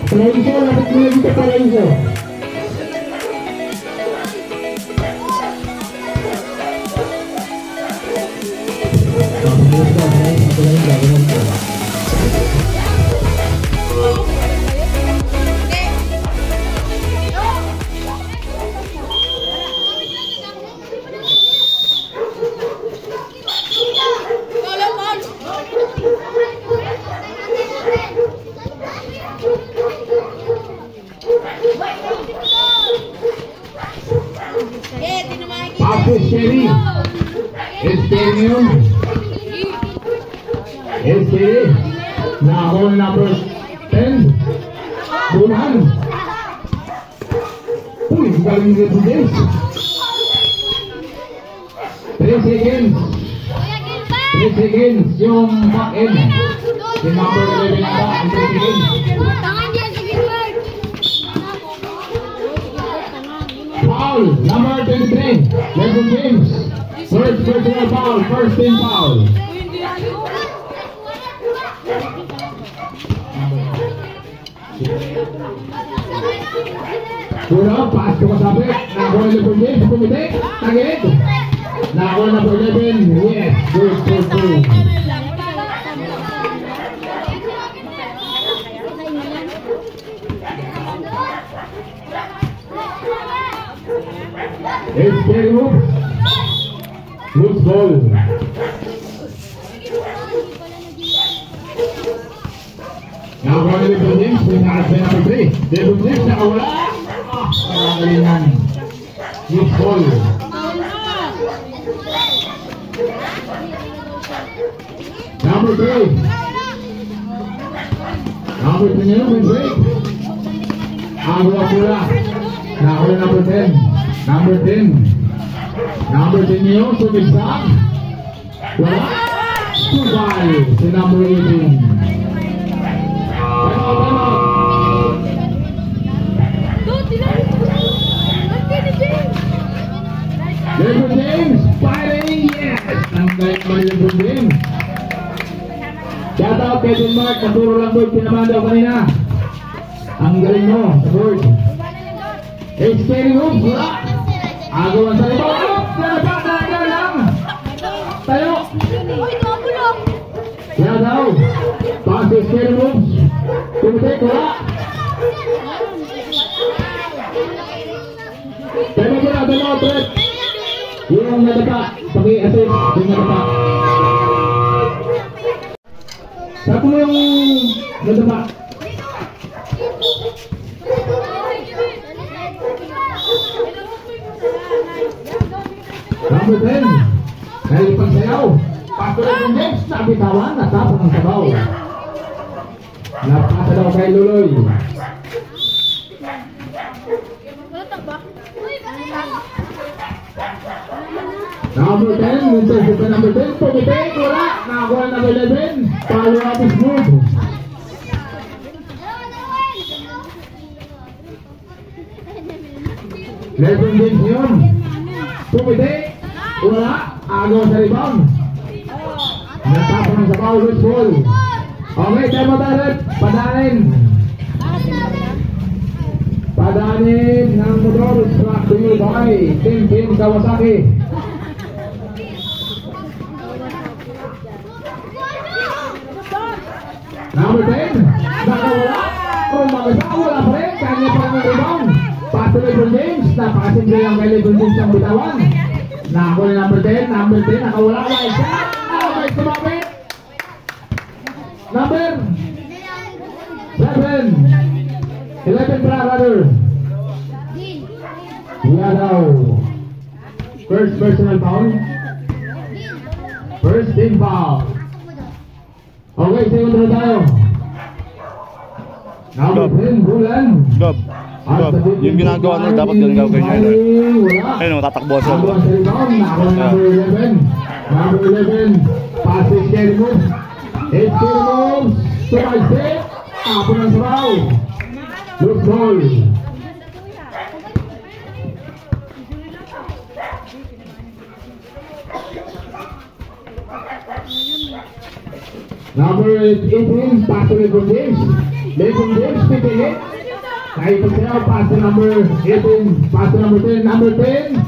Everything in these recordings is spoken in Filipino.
Palaiso, lapit mo na dito Palaiso. Esceri now on number 10 Buman. Uy, galing dito guys. 3 seconds 3 seconds yung back end si number 11 na ang 3 seconds. Foul number 23 LeBron James. First personal foul, first team foul. Pura, pass ko kasabit. Nakuha na LeBron James, pumiti, tagilid. Nakuha na for 11, yes, good. It's very good. Loose ball. Nakuha na LeBron James, pinakalas na number 3. LeBron James nakawala. Galingan. Loose ball. Number 3. Number 3 ngayon, may break. Agua pula. Nakuha na number 10. Number 10. Number 10 ngayon, sumigsak. Wala. Subay si number 18. LeBron James firing, yes! Ang galing ba ni LeBron James? Shout out kay Denmark, naturo lang board, pinaman daw kanina. Ang galing mo sa board. It's scary moves, wala. Agawan sa libaw, up! Nalapak lang! Tayo! Yan daw. Pass is scary moves. Tumutik, wala. Dalawa, Brett. Yung nadapa, paki-assist, yung nadapa. Sako mo yung nadapa. Number 10, nalipang sayaw. Pastor ng James, nabitawan, natapon ng sabaw. Napasa daw kay Luloy. Number 10, minsan sa number 10, pumitik, wala. Nakakuha number 11, follow up is move. LeBron James yun. Pumitik, wala. Agaw sa rebound. Natapon ng sabaw, loose ball. Okay, tayo matarit. Padanin ng motor, track to you by Team Kawasaki. Number 10, nakawala. Kung mag-isaw, wala pa rin. Kanya pa ng rebound. Pato LeBron James, napakasimple lang kay LeBron James ang bitawan. Nakakuha number 10, nakawala. Wala isa. Okay, sumapit. Number 7, 11 brother. Yadaw. First personal foul. First team foul. Okay, second na tayo. Number 10, Bulan. Gob. Yung ginagawa nila dapat ganun gawin niya. Ayun, tatakbo sa Number 11. Number 11. Passes carry move. It's carry move. Sumagsik. Tapo ng sabaw. Loose ball. Number 18, pass to LeBron James. LeBron James, pipili. Naipasayaw, pass to number 18, pass to number 10. Number 10,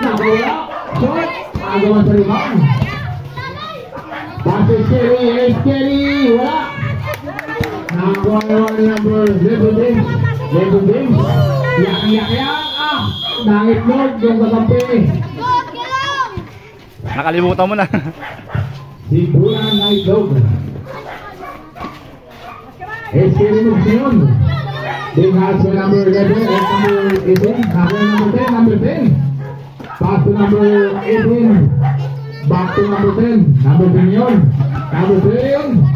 nakawala. Shot, agawan sa rebound. Pass to Scary, wala. Nakakuha naman number LeBron James. LeBron James, yak-yak-yak. Nangitlog yung kakampi. Nakalimutan mo na. Siguran na itlog. Scary moves yun. Big has for number 11 and number 18. Number 10. Pass to number 18. Back to number 10. Number 10 yun. Number 10.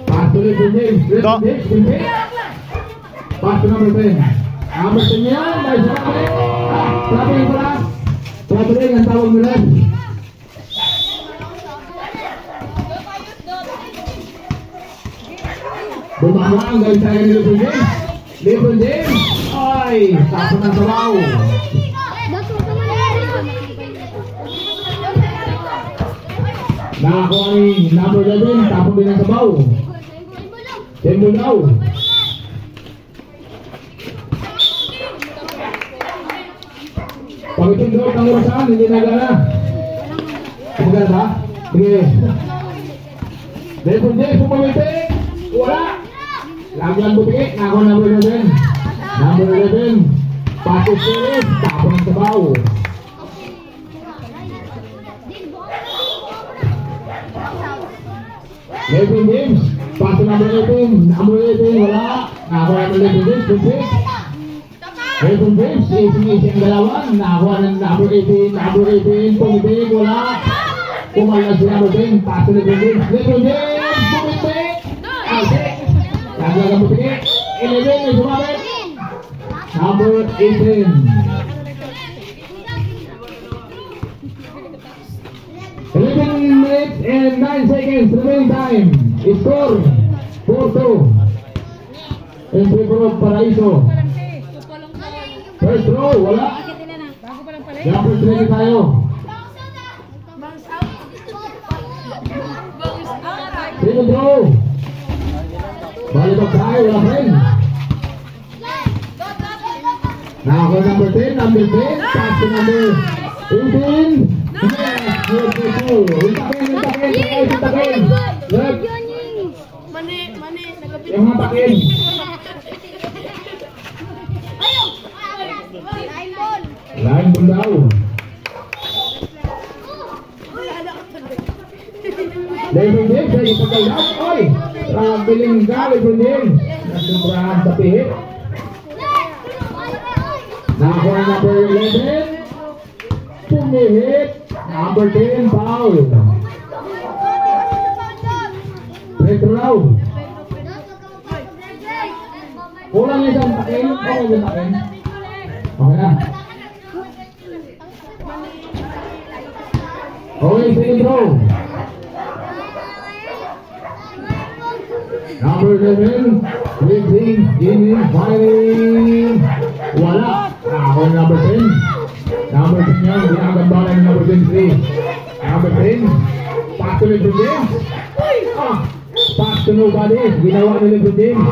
Pass to LeBron James. LeBron James. Pass to number 10. Number 10 yun. May sabi. Sabi yung pala. Traveling ang tawag nila. Bumawang gawin tayo ni LeBron James. LeBron James. Ay, tapos ng sabaw. Nakakuha ni number 11. Tapos din ng sabaw. Tembo daw. Pag-itin daw ang urasan, hindi nagana. Nagana ba? Sige. LeBron James, pumawitik. Wala. Lagyan buti. Nakakuha number 11. Number 11. Patos Series. Tapos ng sabaw. LeBron James. Patos number 18. Number 18. Wala. Nakakuha number 11 James. Putik. LeBron James. Ising-ising dalawan. Nakakuha ng number 18. Number 18. Pumitik. Wala. Kumalas si number 10. Patos LeBron James. LeBron James. Pumitik. Okay. Lagyan ang buti. 11 ay sumabit. Number 18. 11 minutes and 9 seconds remaining time. Score 4-2 in favor of Paraiso. First row, wala. Number 3 tayo. Second row. Balik tayo, wala pa rin. Nakakuha number 10, number 10, pass to number 18. Yes, good, good, good. Itakin. Left. Mani, nagabit. Yung mga takin. Line ball daw. LeBron James ay ipagkalap. Oy! Traveling ka, LeBron James. Nasumbrahan sa pihit. Nakakuha number 11. Pumihit. Number 10, foul. Retro round. Kulang isang takin. Okay yung takin. Okay na. Okay, second row. Number 11, Waiting, fighting. Wala. Ako number 10. Number 10 yan, ginagambaran ng number 23. Number 10, pass to LeBron James. Pass to nobody. Ginawa ni LeBron James.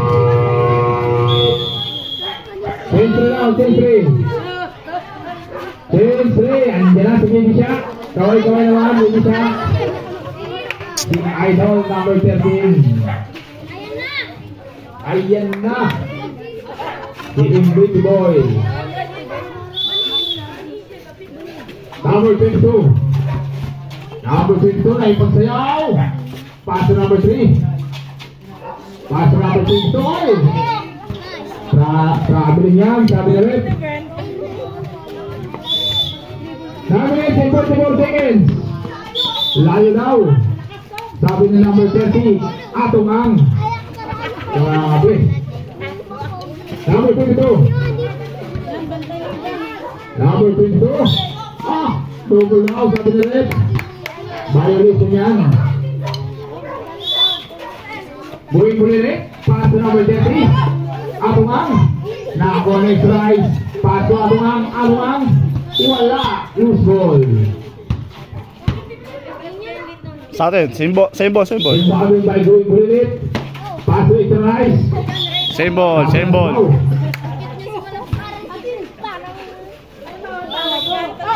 10-3 now, 10-3. 10-3. Andiyan na, tumingin siya. Kaway-kaway naman, tumingin siya. Si Idol number 13. Ayan na. The Invicti Boy. Number 22. Number 22 na ipagsayaw. Pass to number 3. Pass to number 22. Sabi rin yan, sabi na rin. Sabi rin, 44 seconds. Layo daw. Sabi ni number 30, Atong Ang. Grabe. Number 22. Number 22. Double now, sabi na rin. Violation yan. Buhin rin. Pass to number 30. Atong Ang. Na-connect rise. Pass to Atong Ang. Atong Ang. Wala. Loose ball. Sa atin, same ball. Inbounding by going Bulilit. Pass to Rice. Same ball.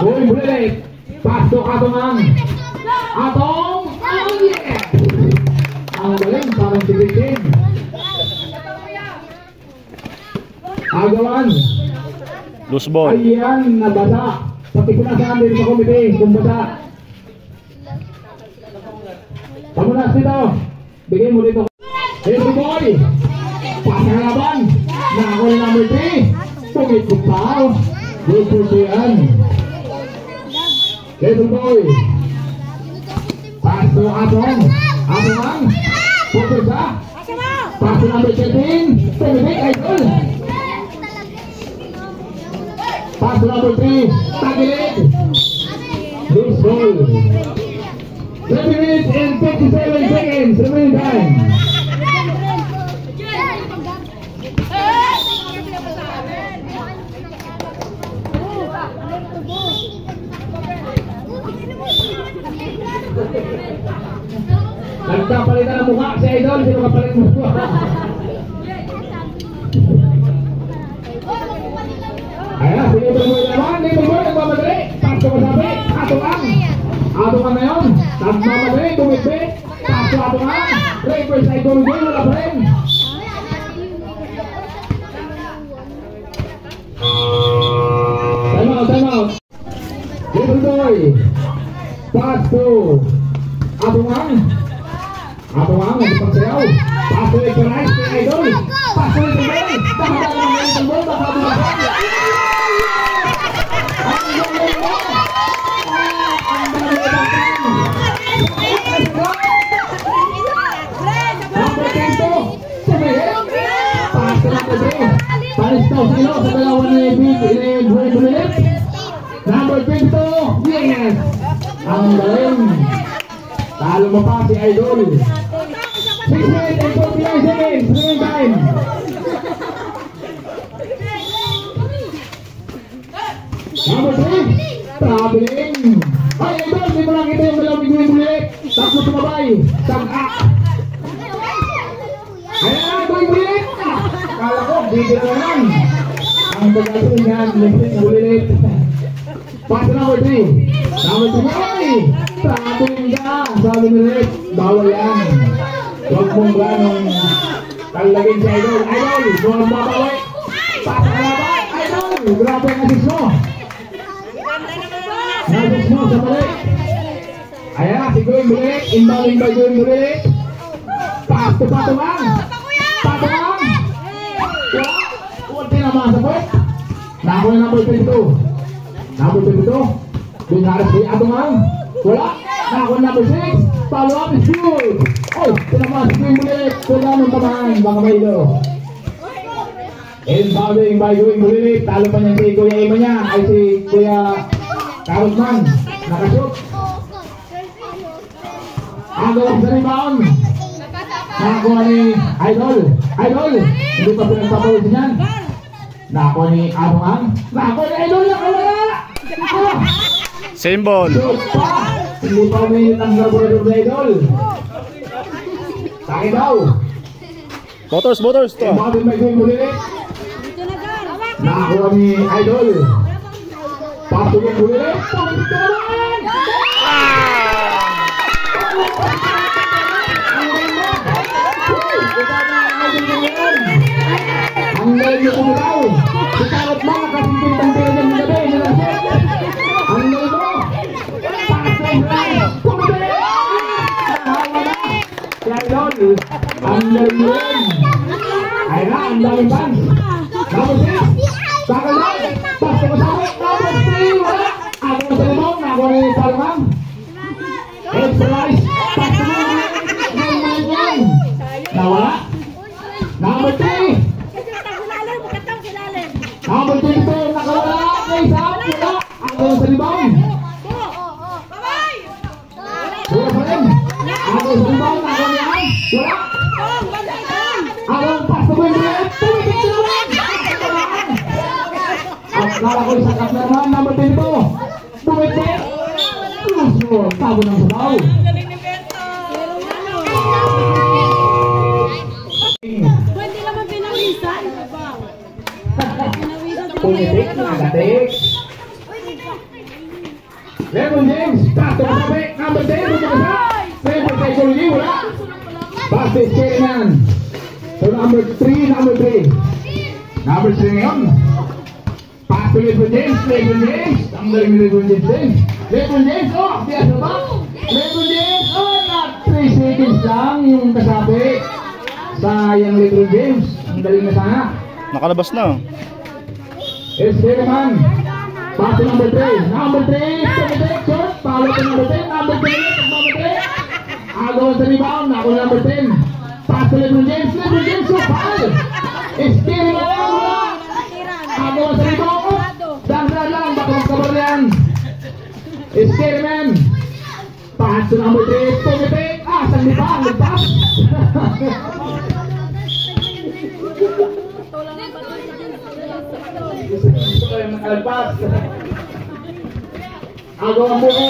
Going Bulilit. Pass to Atongan. Atong. Oh yeah. Ang galing, parang tigitin. Agawan. Loose ball. Ayan, nabasa. Pati ko na sa amin sa komite, kung basa. Pamunas dito. Bigay mo dito. Here's the boy. Pasalaban. Nako na number 3. Pumikot pa. Good for yan. Here's the boy. Pass to Atong. Atong. Focus ha. Pass to number 13. Pumikot Idol. Pass to number 3. Tagilid. Loose ball. 7 minutes and 57 seconds. Remaining time. Nagkapalitan ang mukha si Idol. Sino kapalit mo? Ayan, sige mo naman. Libre mo, nagmamadali. Pasto masabi. Atungan. Atungan na yun. Nagmamadali, tumigbi. Pasto atungan. Reverse ay tumigbi. Wala pa rin. Time out. Libre boy. Pasto. Atungan. Atungan, nagpagsayaw. Pasto ito rice kay Idol. Pasto ito boy. Dapat ito boy. Number 22, yes! Ang galing! Talo mo pa si Idol. 6 minutes and 49 seconds. Remaining time. Number 3, traveling. Ay, Idol, di mo nakita yung dalawang biguin bulit. Takbo sumabay. Sag-ak. Ayan na, going bulit. Kala ko, bigil na naman. Ang pagkatuloy niyan, bulit. Pass to number 3. Number 3, ay! Traveling ka. Sabi ni Rick, bawal yan. Huwag mong ganong talagin si Idol. Idol, buwan babaway. Pass ka na ba? Idol, grabe ang assist mo. Assist mo sa balik. Ayan, si Gawin Bulik. Inbounding by Gawin Bulik. Pass to Patungan. Patungan. Huwag tinamasa po. Nakuha number 22. Number 22. Binaras kay Atungan. Wala. Nakuha number 6. Follow up is good. Oh, tinamasa Gawin Bulik. Wala nung tamahan. Baka may ilo. Inbounding by Gawin Bulik. Talo pa niya si Kuya Ima niya. Ay si Kuya Karotman. Nakashoot. Agaw sa rebound. Nakakuha ni Idol. Idol, hindi pa pinagpapawisin yan. Nakakuha ni Atungan. Nakakuha ni Idol. Nakawala. Same ball. Hindi pa uminit ang laboratory ni Idol. Saki daw. Motors to. Bakit may gawin muli? Nakakuha ni Idol. Pasok yung muli. Ang galing niyo kumulaw. Si Karot mo, nakasimpin ng pera niya ng gabi. Ang galing mo. Pasok lang. Kumuli. Nahawa na. Si Idol. Ang galing mo rin. Ay na, ang daming fans. Number 6. Sakal lang. Pasok ko sa akin. Number 3. Wala. Ako na sa limang. Ako na yung Palman. Extra rice. Pasok mo. Nawala. Number 3. Number 22. Nakawala. May isang. Wala. Ako sa limang. Wala pa rin. Ako sa limang. Ako niyan. Wala. Ako ang pasok mo yung ulit. At kala ko isa kat naman. Number 22. Tumit. Tabo ng sabaw. pumitik, nagatik. Lebron James, pato ka sabi, number 10, bumagasa. Siyempre kay Colby, wala. Pass is Kerman. So number 3. Number 3 ngayon. Pass to Lebron James. Ang galing ni Lebron James. Lebron James, oh, diyan sa ba? Lebron James, oh, not 3 seconds lang yung kasabi. Sayang Lebron James. Ang galing na sana. Nakalabas na. It's Kerman. Pass to number 3. Number 3, pumitik, short. Follow to number 10. Number 10, agaw sa rebound, ako number 10. Pass to Lebron James, so foul. Kerman, agaw sa rebound. Dahil lang, baka magkabar yan. Kerman. Pass to number 3, pumitik. Saan di pa? Nagpas. Gusto yung nakalagpas. Agaw ang buo.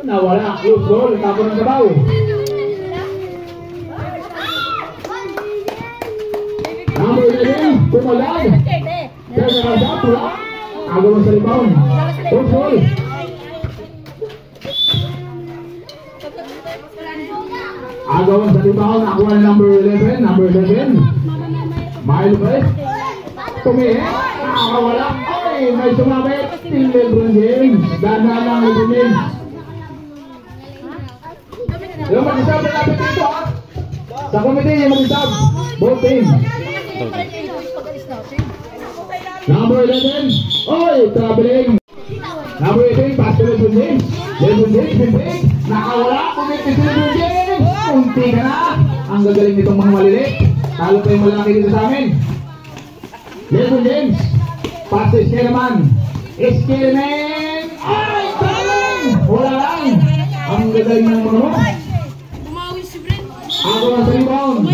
Nawala, close goal, tapon ng sabaw. Number 11, pumalag. Kaya nakasap, wala. Agaw sa rebound. Close goal. Agaw sa rebound, nakuha ng number 11. Mile break. Tumihit. Wala. Ay, may sumabit. Still Lebron James. Dana lang Lebron James. Yung mag-isab na lapit dito ha. Sa committee yung mag-isab. Both team. Number 11. Oy, traveling. Number 18, pass to Lebron James. Lebron James, bintik. Nakawala. Kumiti si Lebron James. Kunti ka na. Ang gagaling nitong mga malilit. Talo pa yung malalaki dito sa amin. Lebron James. Pass to Kerman. Kerman. Ay, galing. Wala lang. Ang gagaling ng mga mo. Ako na sa rebound.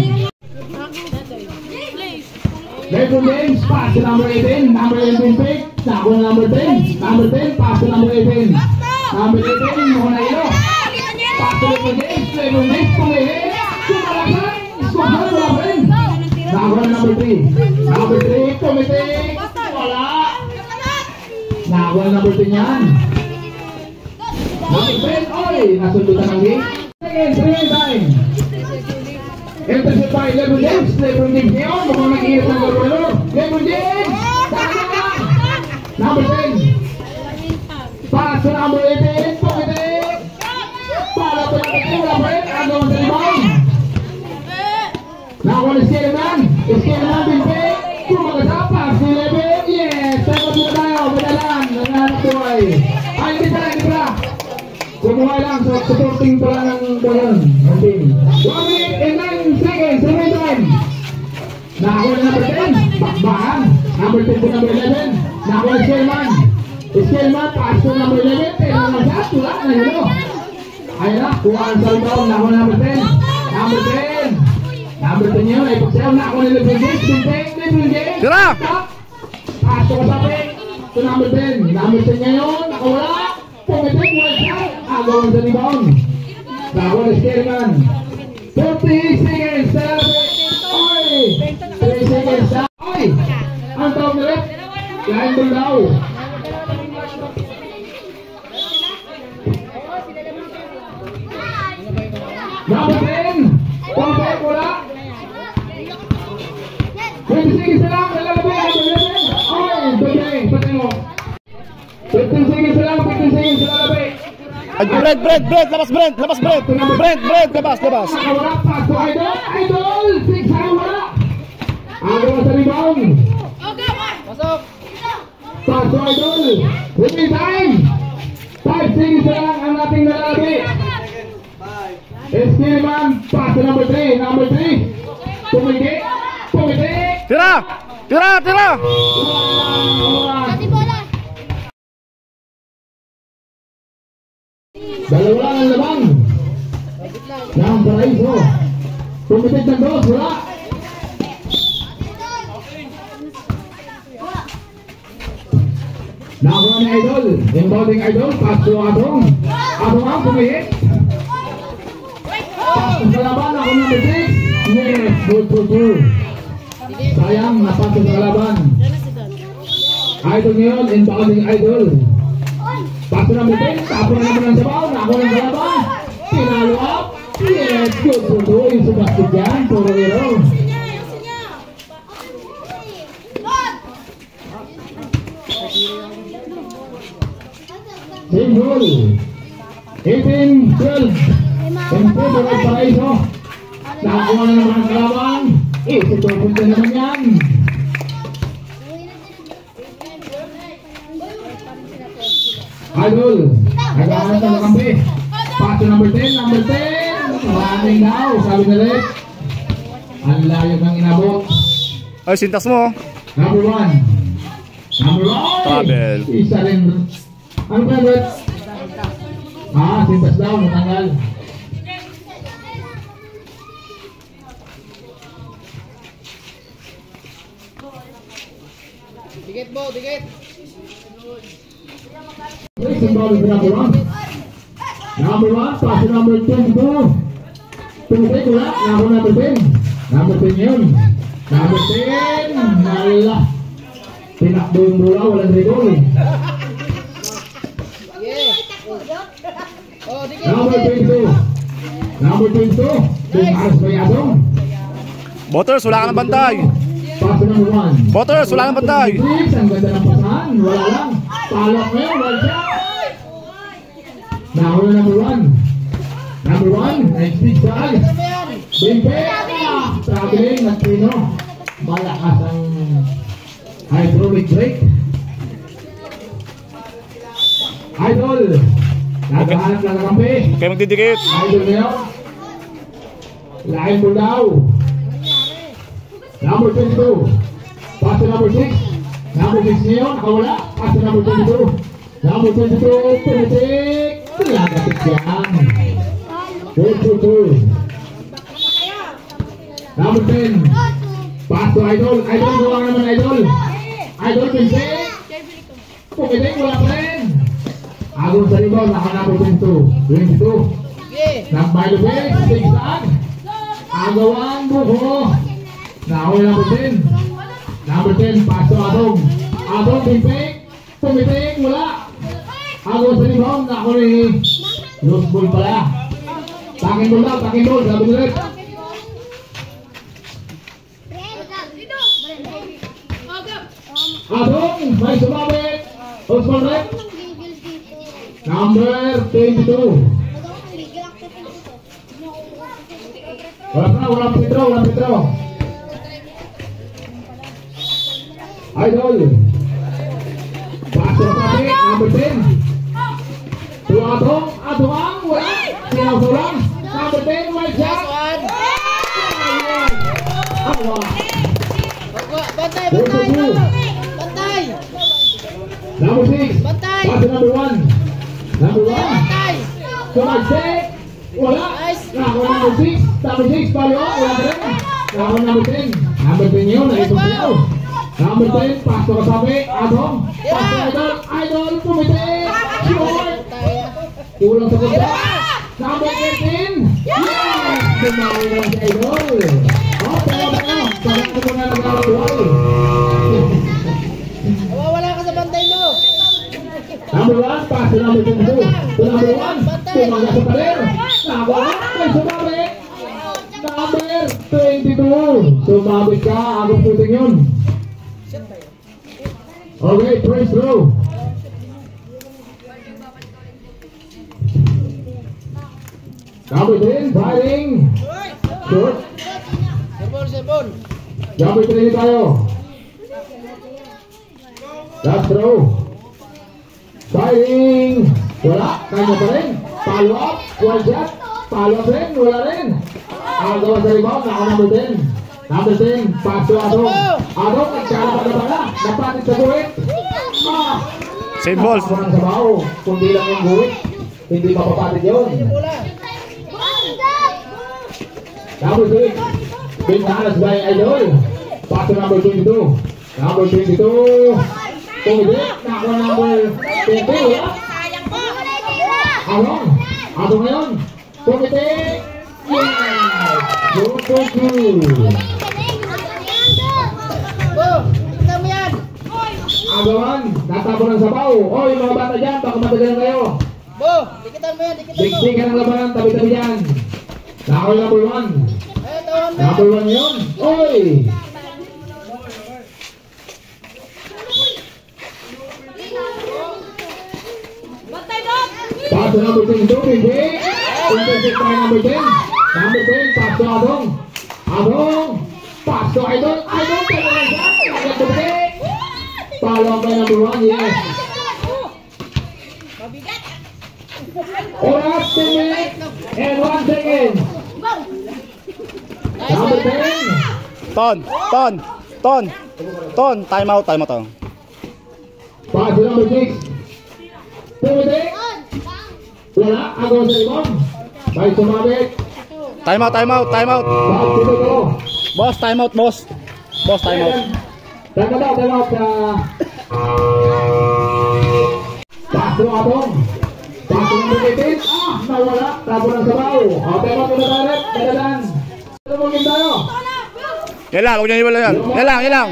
Lebron James, pass to number 18. Number 18 pick. Ako na number 10. Number 10, pass to number 18. Number 18, muna ilo. Pass to Lebron James. Lebron James, pumihit. Sumalasan. Sumalasan, wala pa rin. Ako na number 3. Number 3, pumitik. Wala. Ako na number 10 yan. Number 10, oy. Nasundutan ng game. Second, 3 time. Intercept by Lebron James. Lebron James ngayon. Mukhang nag-iit ng garo. Lebron James. Number 10. Pass to number 18. Pumitik. Para to number 10. Number 8. Agaw sa rebound. Nakuha ni Kerman. Kerman bintik. Kumagasa. Pass to 11. Yes. Tama po tayo. Madalan. Nanganap tuway. Ay, hindi pala. Kumuha lang, so supporting pala ng bayan. Okay. 1 minute and 9 seconds, remain time. Nakakuha na number 10, bakbakan. Number 10 po number 11. Nakakuha ni Kerman. Kerman, pass to number 11. Pero masyat, wala na yun. Ayun na, kuha ang salbaon. Nakakuha na number 10. Number 10. Number 10 yun, ay pagsayaw. Nakakuha ni Lebron James. Lebron James. Tira! Pass to kasabi. To number 10. Number 10 ngayon, nakawala. Pumitik, wala. Agaw sa rebound. Nakakuha ni Kerman. 40 seconds. Oy! 3 seconds. Oy! Ang tawag na rin. Line ball daw. Number 10. Pumitik, wala. 20 seconds na lang. Lalabay. Oy! Doble. Patay mo. 15 seconds na lang. 15 seconds na lalabay. Ay, Brent, labas Brent. Brent, labas. Wala pa, so idol, 6 wala. Agaw sa rebound. Pasok. Pass to idol. Winning time. 5 seconds na lang ang ating nalalabi. Kerman, pass to number 3. Number 3. Pumitik. Tira! Dalawa lang ang labang. Yang Paraiso. Pumitik ng 2, wala. Nakakuha ni Idol. Inbounding Idol. Pass to Atong. Atong ang pumihit. Pass sa laban. Ako number 6. Yes, good. Sayang, napasok sa laban. Idol ngayon, inbounding Idol. Paso na bitin, tapo na naman ang sabaw, nako ng kalaban. Pinalo up. Yes, good for two. Yung sumastik yan, puro hero. Same rule. 18-12. In favor of Paraiso. Nakakuha na naman ang kalaban. Isitupon din naman yan. Idol, nag-aaral na kampi. Paso number 10, number 10. Maraming daw, sabi na rin. Ang layo ng inabot. Ay, sintas mo. Number 1. Number 1. Travel. Isa rin. Ano ba, Brett? Sintas daw, natanggal. Dikit po, dikit. Number 1. Number 1, paso number 22. Tumutay ko lang, ako number 10. Number 10 yun. Number 10. Nala. Tinakbo yung bola, walang rigol. Oh, dikit. Number 22. Number 22. Tumakas ba yadong? Boters, wala ka ng bantay. Paso number 1. Boters, wala ka ng bantay. Ang ganda ng pasahan. Wala lang. Palok ngayon, wala siya. Nahuli number 1. Number 1, next big side. Bimpe! Traveling, Nagpino. Malakas ang hydraulic brake. Idol! Naghahanap lang ang kampi. Okay, magdidikit. Idol ngayon. Lain mo daw. Number 22. Paso number 6. Number 6 ngayon, nakawala. Paso number 22. Number 22, pinitik. Lagatik yan. 4-2-2. Number 10. Paso Idol. Idol, gawa naman Idol. Idol, pinitik. Pumitik, wala pa rin. Agong sa rebound, naka number 22. Nagbaylo big, zigzag. Agawang buho. Nahuli number 10. Number 10, paso Adong. Adong, pinitik. Pumitik, wala. Agong sa rebound, nahuli. Loose ball pala. Takin ball daw, takin ball. Sabi ulit. Adong, may sumabit. Osman Rep. Number 22. Wala Petro. Idol. Paso sabi, number 10. To Adong, wala. Sinasulang. Number 10, may shot. Awa. Bantay. Number 6. Bantay. Paso number 1. Number 1. Bantay. Sumagsik. Wala. Nako number 6. Number 6, palo. Wala ka rin. Nako number 10. Number 10 yun. Naitong siyaw. Number 10, paso kasabi. Adong. Paso Idol. Pumitik. Short. Kulang sa punta. Number 13. Yes! Bumawi lang si Idol. Tama ba na? Parang ko na nag-awal. Wala ka sa bantay mo. Number 1, paso number 22. To number 1, tumaga sa paler. Nawala, may sumabit. Number 22. Sumabit ka, agong puting yun. Okay, praise throw. Number 10, firing. Short. Serbon. Number 3 tayo. Last throw. Firing. Wala, kanya pa rin. Follow up, one shot. Follow up rin, wala rin. Agawa sa rebound, naka number 10. Number 10, paso Adong. Adong, nagkalapat na pala. Napatit sa guwit. Same balls. Ako ng sabaw. Kundi lang yung guwit. Hindi mapapatit yun. Number 6. Bintahanas by Idol. Paso number 22. Number 22. Pumitik. Nako number 20. Adong ngayon. Pumitik. Yes! Good. Go. Kita mo yan. agawan. Natapon ng sabaw. Oy, mga bata dyan, baka matagalan kayo. Bo, dikitan mo yan, dikitan mo. Dikdikan ng labanan, tabi-tabi dyan. Nakawal number 1. Ayun, tawan mo. Number 1 yun. Oy! Paso number 10 ito, hindi. Intersect tayo number 10. Number 10, paso Adong. Adong! Paso Idol! Idol! Tayo lang siya! Agad bumalik! Follow up by number 1, yes. Oras, 10 minutes and 1 second. Number 10. Ton, time out. Paso number 6. Pumitik. Wala, agaw sa limon. May sumabit. Time out. Bakit dito ko? Boss, time out, boss. Boss, time out. Time out sa... Paso Adong. Paso number 18. Nawala. Tapo ng sabaw. Time out na tayo. Dadadan. Ito mong tayo. Yan lang, huwag niyo iwala yan. Yan lang.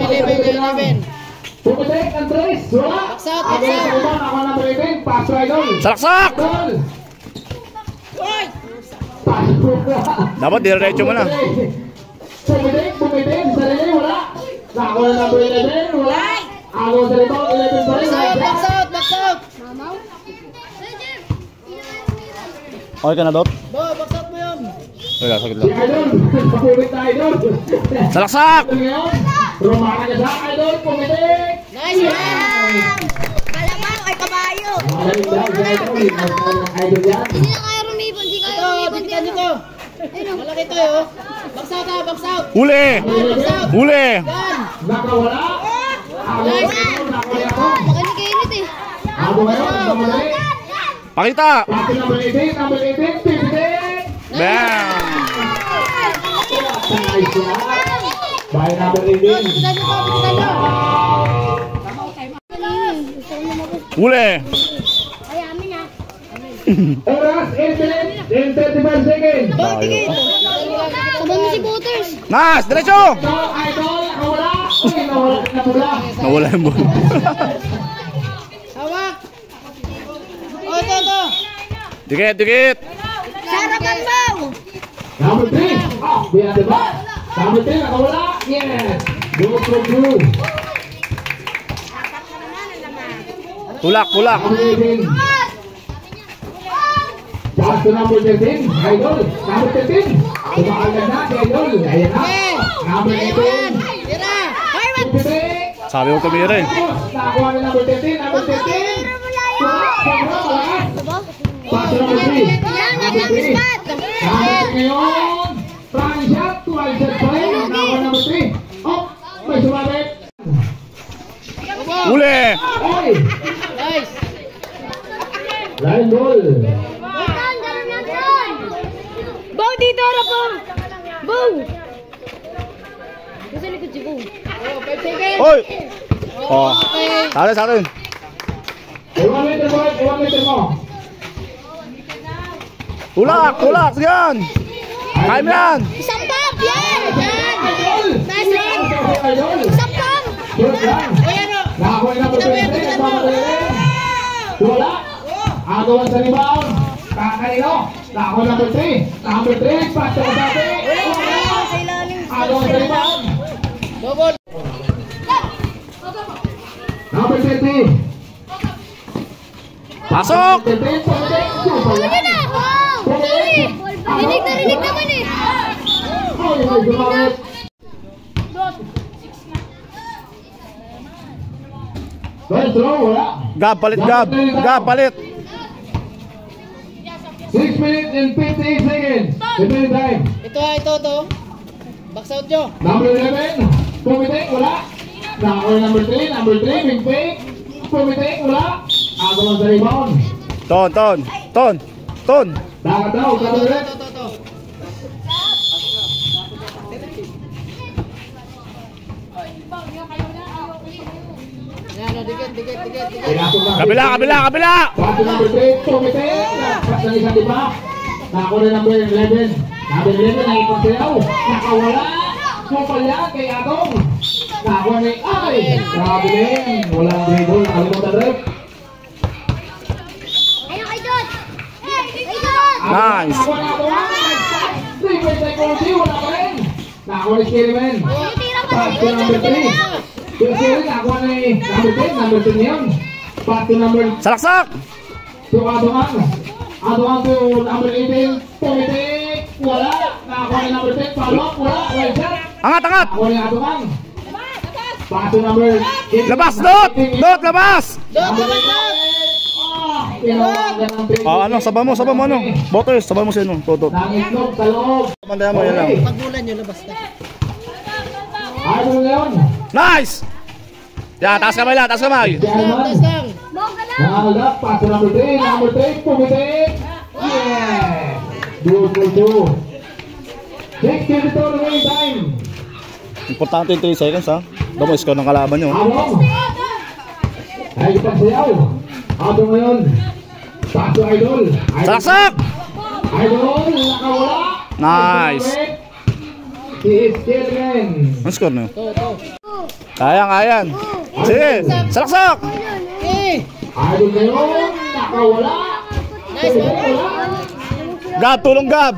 Pumitik ang 3. Wala. Baksat. Agaw sa limon. Ako number 18. Paso Idol. Salaksak! Idol. Paso. Dapat diretso mo na. Pumitik. Sarili. Wala. Nakakuha na number 11. Wala. Agaw sa limon. 11 pa rin. Baksat. Okay ka na, Dot? Bo, baksat mo yun. Wala, sakit Si lang. Idol. Pumit na Idol. Salaksak! Ngayon. Rumaka ka sa Idol. Pumitik. Nice one. Malamang ay kabayo. Idol yan. Hindi na kaya rumibon, hindi kaya Ito, rumibon dikitan nito. Malaki ito eh, oh. Baksat ha, baksat. Huli! Yan. Nakawala. Nice. Nakawala ko. Makinig eh. Abo ngayon. Nakamali. Pakita! Pati number 18. Number 18. Pumitik. Bam! Nice yan. By number 18. Dikitan nyo. Huli! Ay, amin ah. Oras 8 minutes and 35 seconds. Saban mo si Butters. Nas! Diretso! Idol. Nakawala. Uy, nawala. Nawala yung buo. Hawak. Oh, ito. Dikit! Sarapan mo. Number 3. Biya diba? Number 3. Nakawala. Yes. Go. Tulak! Number 18. Pass to number 13. Idol. Number 13. Tumakagad na si Idol. Ayan na. Number 18. Tira. Pumitik. Sabi ko tumira eh. Nakakuha ni number 13. Number 13. Pass to number 3. Yan, Number 3. Number 3 ngayon. Front shot. 12 shot pa rin. Nakakuha number 3. Oh, may sumabit. Huli! Oy. Nice. Line ball. Bow dito, Rapong. Bow. Gusto likod si Bow. Oh, 5 seconds. Hoy! Oh, Okay. sa akin. 1 meter boy. 1 meter mo. Tulak! Yan! Kaya mo yan! Isang pump, yan. Idol. Nice one. Idol. Isang pump. Good lang. Ayan o. Nakakuha ni number 23. Wala. Agawan sa rebound. Kakanino. Nakakuha number 3. Number 3. Pass to Kasabi. Sa ilalim. Agawan sa rebound. Double. Number 30. Pasok! 30. Pumitik. Super Ano yan. na? Pumitik. Narinig naman eh. Oy, may sumabit. Well, throw. Wala. Gab, palit! 6 minutes and 58 seconds. Repeat time. Ito. Box out nyo. Number 11. Pumitik. Wala. Nakakuha number 3. Number 3. Big fake. Pumitik. Wala. Agawan sa rebound. Ton! Dagat daw. Dagat ulit. Ito. Yan o, dikit. Pinasok na. Kabila! Pass to number 3. Pumitik. Pass ng isa diba? Nakakuha na number 11. Number 11. Nakipagsayaw. Nakawala. Supal yan kay Adong. Nakuha ni ay! Grabe din. Walang dribble. Nakalimutan rin. Ayun kay Dot. Kay Dot. Nice. Nakuha ni Atuan. Dribble psychology. Wala pa rin. Nakuha ni Skiriman. Tira pa Pass si to number 3. Skiriman. Nakuha ni number 10. Number 10 niyan. Pass to number Salaksak! to Atuan. Atuan to number 18. Pumitik. Wala. Nakuha ni number 10. Follow up. Wala. Right shot. Angat, angat! Nakuha ni Atuan. Pass to number 18. Labas, Dot! Dot, labas! Number 8. Ano, saba mo ano? Bottles, saba mo si ano, Totot. Nangitlog sa loob. Mandaya mo, yan lang. Pagbulan nyo, labas na. Idol ngayon. Nice! Yan, taas kamay lang, taas kamay. Labas lang. Nakalap, pass to number 3. Number 3, pumitik. Yeah! Good. 6:32 remaining time. Importante yung 3 seconds ha. Daw mo score ng kalaban nyo. Adong. Ay, pagsayaw. Adong ngayon. Pass to Idol. Salaksak! Idol, nakawala. Nice. Si Skiriman. Ano score nyo? To. Kayan. Sige, salaksak! Okay. Idol ngayon, nakawala. Nice one. Gab, tulong Gab!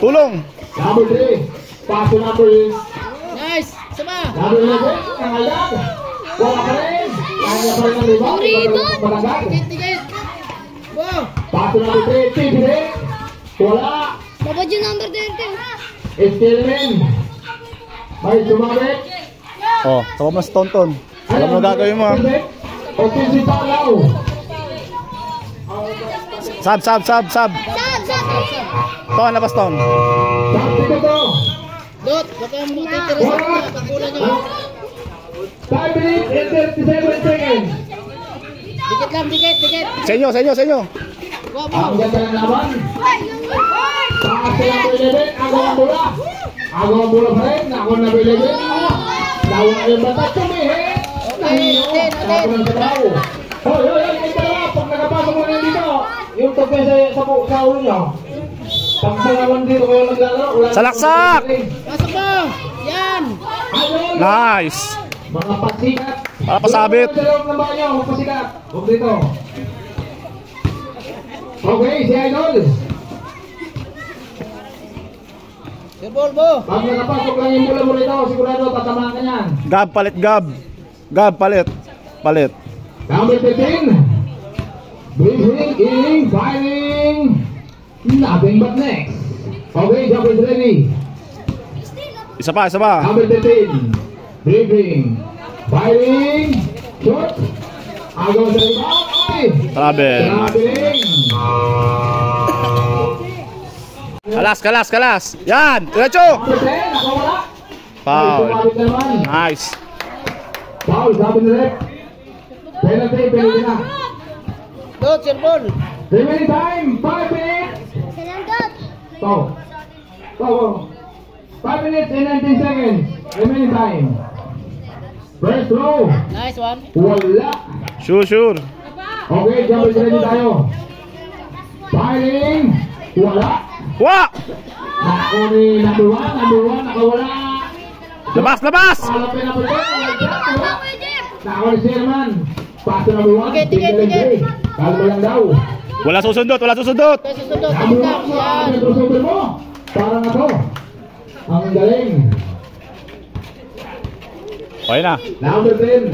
Tulong! Number 3. Pass to number Nice. Sama. number 11. Nangalag. Wala pa rin. Kanya pa rin ang rebound. Palagag. Tigit. Wow. Pass to number 3. Tibide. Wala. Babad yung number 13. Skiriman. May sumabit. Oh, saba mo si Tonton. Alam mo gagawin mo ha. Offensive foul now. Sab! Sab. Ton, labas Ton. Taktik ito. Dot. Baka mo titira sa mga. Pagbulan nyo. 5 minutes and 37 seconds. Dikit lang, dikit. Sa inyo. Wow, Ang wow. ganda ng laban. Pass to number 11. Agaw ang bola pa rin. Ako number 11. Lawa yung bata. Tumihit. Okay, Ako ng sabaw. Hoy, dalawa. Pag nakapasok mo na dito, yung tope sa ulo nyo. Pag sangawan dito kayo naglalaro. Salaksak! Pasok mo. Yan. Nice! Mga pasikat. Para pasabit. Sa loob ng banyo, mga pasikat. Huwag dito. Okay, si Idol. Ball mo. Pag nakapasok lang yung bola mo rito, sigurado tatamaan ka niyan. Gab, palit Gab! Gab, palit. Number 15. Breathing, firing. Nothing but next. Okay, jump is ready. Isa pa. Number 13. Breathing, firing. Shot. Agaw sa rebound. Okay. Travel. Traveling. Kalas. Yan! Diretso! Number 10, nakawala. Foul. Ay, tumabit na naman. Nice. Foul, sabi ni Rep. Penalty na. Dot, your ball. Remaining time, 5 minutes. Kailan Dot? Go. 5 minutes and 19 seconds. Remaining time. First throw. Nice one. Wala. Sure. Okay, jump is ready tayo. Firing. Wala. Wa! Nako ni number 1, nakawala. Labas! Palapin number 10. Nako ni Sherman. Pass to number 1. Tigit. Kalma lang daw. Wala susundot! Kaya susundot. Number 1, Yan. crossover mo. Para na to. Ang galing. Okay na. Number 10.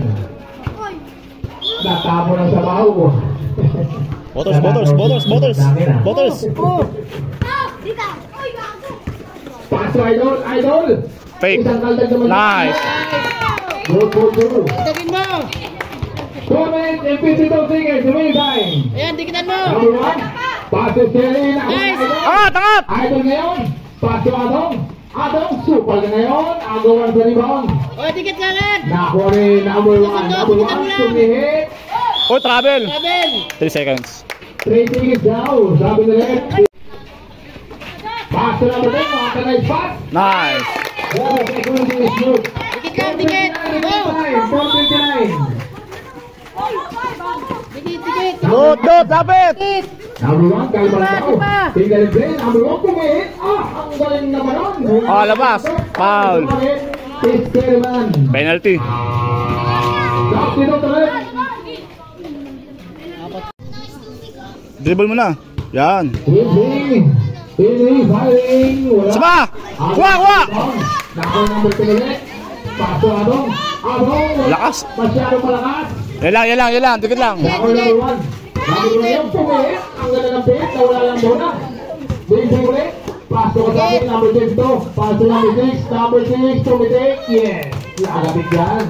Natapo ng sabaw. Bottles! Dito. Pass to Idol. Fake. Isang kaldag naman. Nice. Good. Dagin mo. 2 minutes and 52 seconds. Remaining time. Ayan, dikitan mo. Number 1. Pass to Sherry. Nice. Angat! Idol ngayon. Pass to Adong. Supal na ngayon. Agawan sa rebound. O, dikit ka lang. Nakuha ni number 1. Sumihit. Oh, travel! Travel. 3 seconds. 3 seconds daw. Sabi na rin. Pass to number 10. Mga pass. Nice. Wow, second is good. Dikit. Go. 429. Dikit. Dot, lapit! Number 1, kalma lang daw. Diba? Tinggal yung play. Number 1, pumihit. Ang galing naman nun. Labas. Foul. Iskerman. Penalty. Stop dito tayo. Dribble mo na. Yan. Dribbling. Firing. Wala. Saba! Kuha, kuha! Nako number 2 ulit. Paso Adong. Wala. Lakas. Masyadong malakas. Yan lang. Dikit lang. Nako number 1. Number 1 yung pumili. Ang ganda ng pit. Nawala lang muna. Dribbling ulit. Paso ka sa akin. Number 6 to. Paso number 6. Number 6. Tumitik. Yes. Nakakapit yan.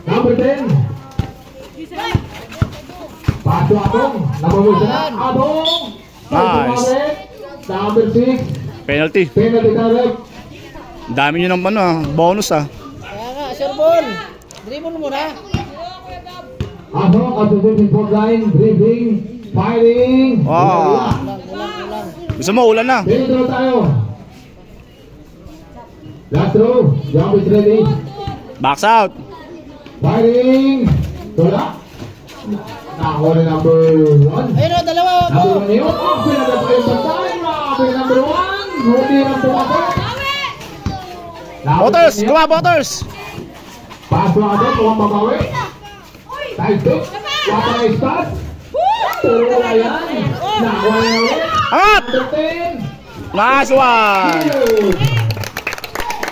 Number 10. Paso Adong. Napamusa na. Adong. Nice. Number 6. Penalty. Penalty target. Dami nyo ng bonus ah. Kaya nga, sure ball. Dribble mo na. Adong at the 24 line. Dribbling. Firing. Wow. Ulang. Gusto mo, ulan na. Dito tayo. Last row. Jump is ready. Box out. Firing. Wala. Nahuli number 1. Ayun o, dalawa. Number 1 yun. Oh, pinagad pa yung bantay. Grabe, number 1. Huli ng pumasok. Boters! Kuha, Boters! Paso natin, mukhang mabawi. Side pick. Wata na start. Puro na yan. Nakuha na ulit. Angat! Number 10. Nice one!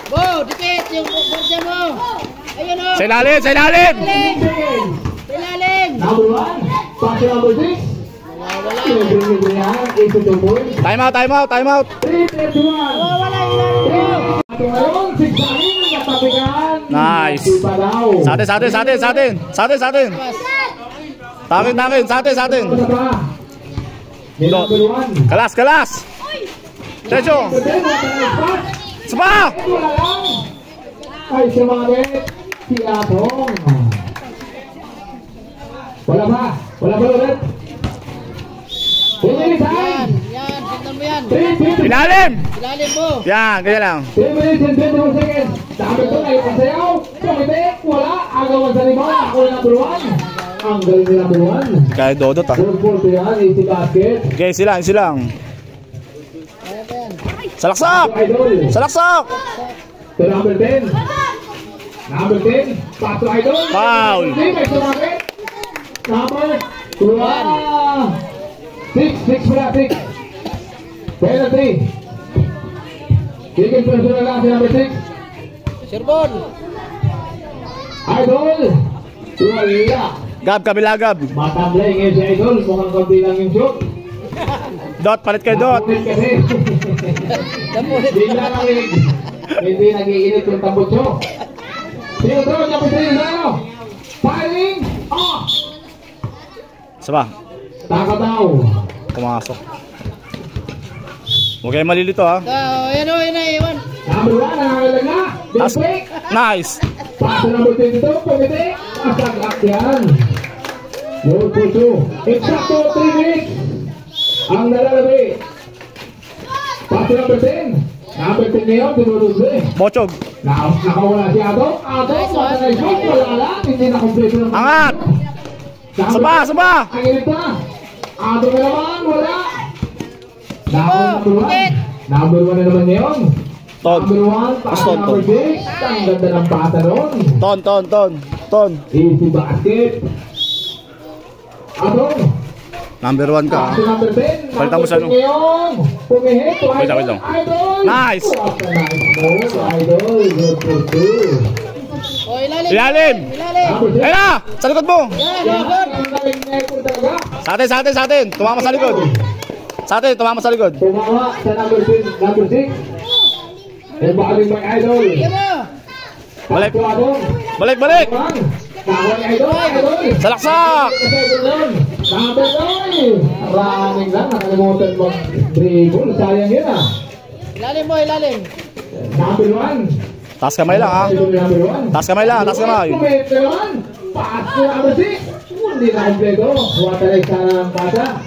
Go, dikit yung bulsa mo. Ayun o. Sa ilalim! Ilalim. Ilalim. Number 1. Paso number 6. Wala. Libre yan. 8 points. Time out! 3-31. Wala ilalim. Ito ngayon, 6 natapikan. Nice. Ipa daw. Sa atin! Sa atin! Ano ba? May number 1. Kalas! Techo! Saba! Wala lang. Ay, sumabit. Si Atong. Wala ba ulit? Yan, tignan mo yan. 3 Ilalim! Ilalim mo. Yan, ganyan lang. 3 minutes and 21 seconds. Sabi ko ay pasayaw. Tumitik. Wala. Agawan sa lima. Ako na number 1. Ang galing ni number 1. Kaya dodot ah. Good ball to yan. Easy basket. Okay, silang. Kaya pa yan. Salaksak! Idol. Salaksak! To number 10. Number 10. Paso Idol. Foul. May sumabit. Number 1. 6 pala, 6. Penalty. Tigil personal lang si number 6. Sure ball. Idol. Wala. Gab, kabila gab. Matamlay ngayon si Idol. Mukhang konti lang yung shoot. Dot, palit kay Dot. Napunit kasi. Bigla na rin. Hindi nag-iinit yung tambutso. Sino to? Number 3 na ano? Firing. Off. Saba, Takataw. pumasok. Huwag kayo malilito ha. Ayan o, yun na, iwan. Number 1, nangangalag na. As- Big break. Nice! Paso number 22, pumitik. Masagak yan. Good for 2. Exacto 3 minutes. Ang nalalabi. Paso number 10. Number 10 ngayon, dinudugli. Bochog. Nakawala si Adong. Adong, mata na shoot. Wala lang. Hindi na kompleto ng... Angat! Saba! Ang init na. Adong na naman. Wala. Number 1. Number 1 na naman ngayon. Ton. Number 1. Paso Ton. number 6. Ang ganda ng pata ron. Ton. Easy basket. Adong. Number 1 ka. Paso number 10. Palitan mo sa ano. Pumihit. Wait lang. Idol. Nice. Nice. Idol. Good for 2. O, ilalim. Ilalim! Ayun na! Sa likod mo! Sa atin! Tumama sa likod! Tumama sa likod! Tumawa sa number 6. Number 6. Eh, bakaling may Idol. Sige mo. Balik! Balik. Balik! Kawan ni Idol. Salaksak! Number 9. Running lang. Nakalimutan mo. Dribble. Sayang yun ah. Ilalim. Number 1. Taas kamay lang ha! Number 1. Taas kamay lang! Kumit na naman. Pass ko number 6. Hindi na kompleto. What a nice sana ng pata.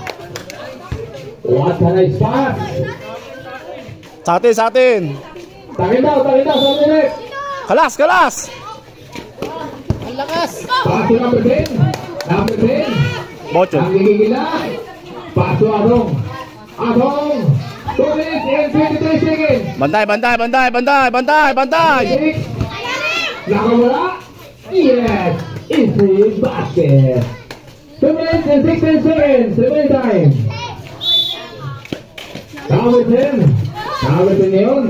What a nice pass. Sa atin! Takin daw. Sa minute. Kalas! Ang lakas. Pass ko number 10. Number 10. Bochog! Ang gigigila. Pass ko Adong. 2 minutes and 23 seconds. Bantay, bantay, bantay, bantay, bantay, bantay. Nakamula. Yes. Easy basket. 2 minutes and 16 seconds. Remain time. Number 10. Number 10 ngayon.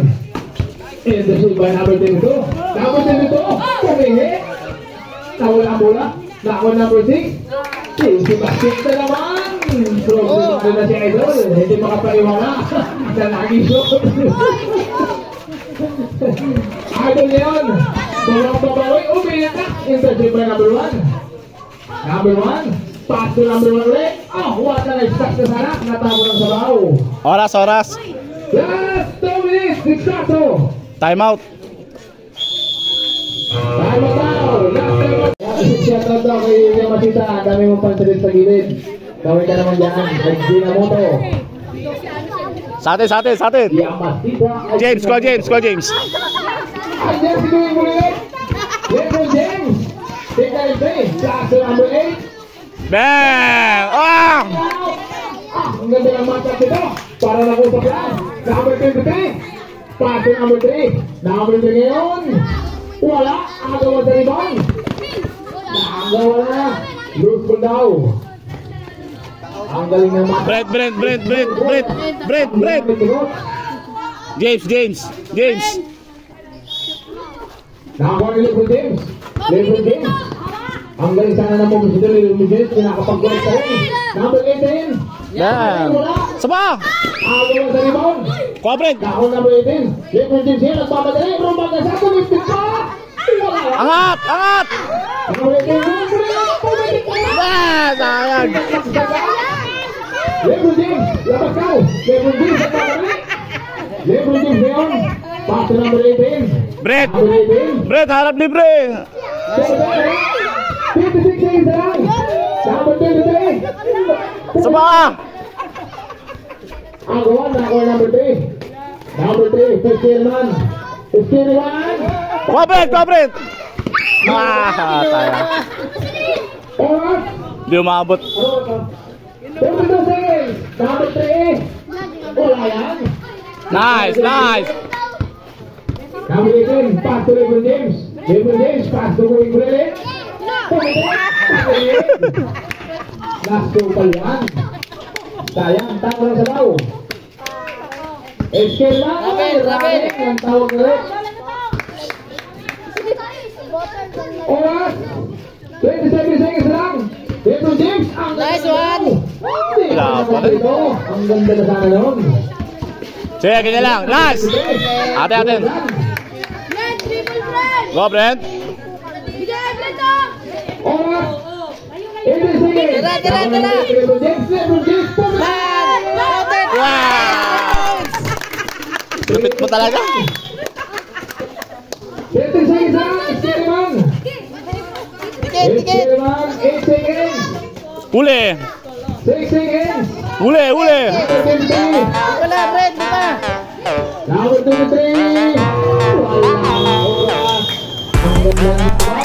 And the shoot by number 10 ito. Number 10 ito. Pumihi. Nawala-mula. Nako number 6. Easy basket na naman. Problem na si Idol. Hindi makapaiwala. Na lagi shoot. Idol ngayon. Walang babawi. Umiyak na. Intercept by number 1. Number 1. Pass to number 1 ulit. What an exact na sana. Natabo ng sabaw. Oras, oras. Last 2 minutes. Diktato. Time out. Time out. Last time out. Shout out daw kay Yamasita. Ang dami mong pansalit sa gilid. Gawin ka naman dyan. Nag-Dinamoto. Sa atin, sa atin, sa atin. Yamasita. James, call James, call James. Ay, James. Sinuhin mo ulit. Lebron James. Take that in play. Pass to number 8. Bang! Ah! Ang ganda ng matchup ito. Para nakusap yan. Number 23. Pass to number 3. Number 3 ngayon. Wala. Agawa sa rebound. Agawa na. Loose ball daw. Ang galing ng matchup. Brent. James, James, James. Nakakuha ni Lebron James. Lebron James. Ang galing sana ng mga sila ni Lebron James. Pinakapag-gulat ka rin. Number 18. Yan. Saba! Agawa sa rebound. Kuha, Brent. Dahon number 18. Lebron James yan. Nagpapadali. Rumba ka sa ato. Lipit ka. Angat! Angat! Number 18. Ah! Sayang! Lebron James. Labas ka. Lebron James. Nagpapadali. Lebron James ngayon. Pass to number 18. Brent! Number 18. Brent, harap libre! 56 seconds lang. Number 23. Saba! Agawa na ako number 3. Number 3. Fisherman. Fisherman. Kuha, Brent! Kuha, Brent! Ah! Sayang. Oras. Di umabot. 32 seconds. Number 3. Wala yan. Nice, nice! Number 18. Pass to Lebron James. Lebron James. Pass to Wayne Brillet. Last two pa yan. Sayang. Tama lang sa daw. Eskel lang. Ramen. Ang tawag na rin. Oras. 27 seconds lang. Lebron James. Nice one. Wala pa rin. Ang ganda na sana noon. Sige, ganyan lang. Last! Ate. Go, Brent. Oras. 80 seconds. Tara. Lebron James. Wow! Lupit mo talaga. 30 seconds lang. Eskelman. Eskelman. 8 seconds. Huli! 6 seconds. Huli! Wala, Brent, di ba? Number 23. Wala. Oras. Ang ganda.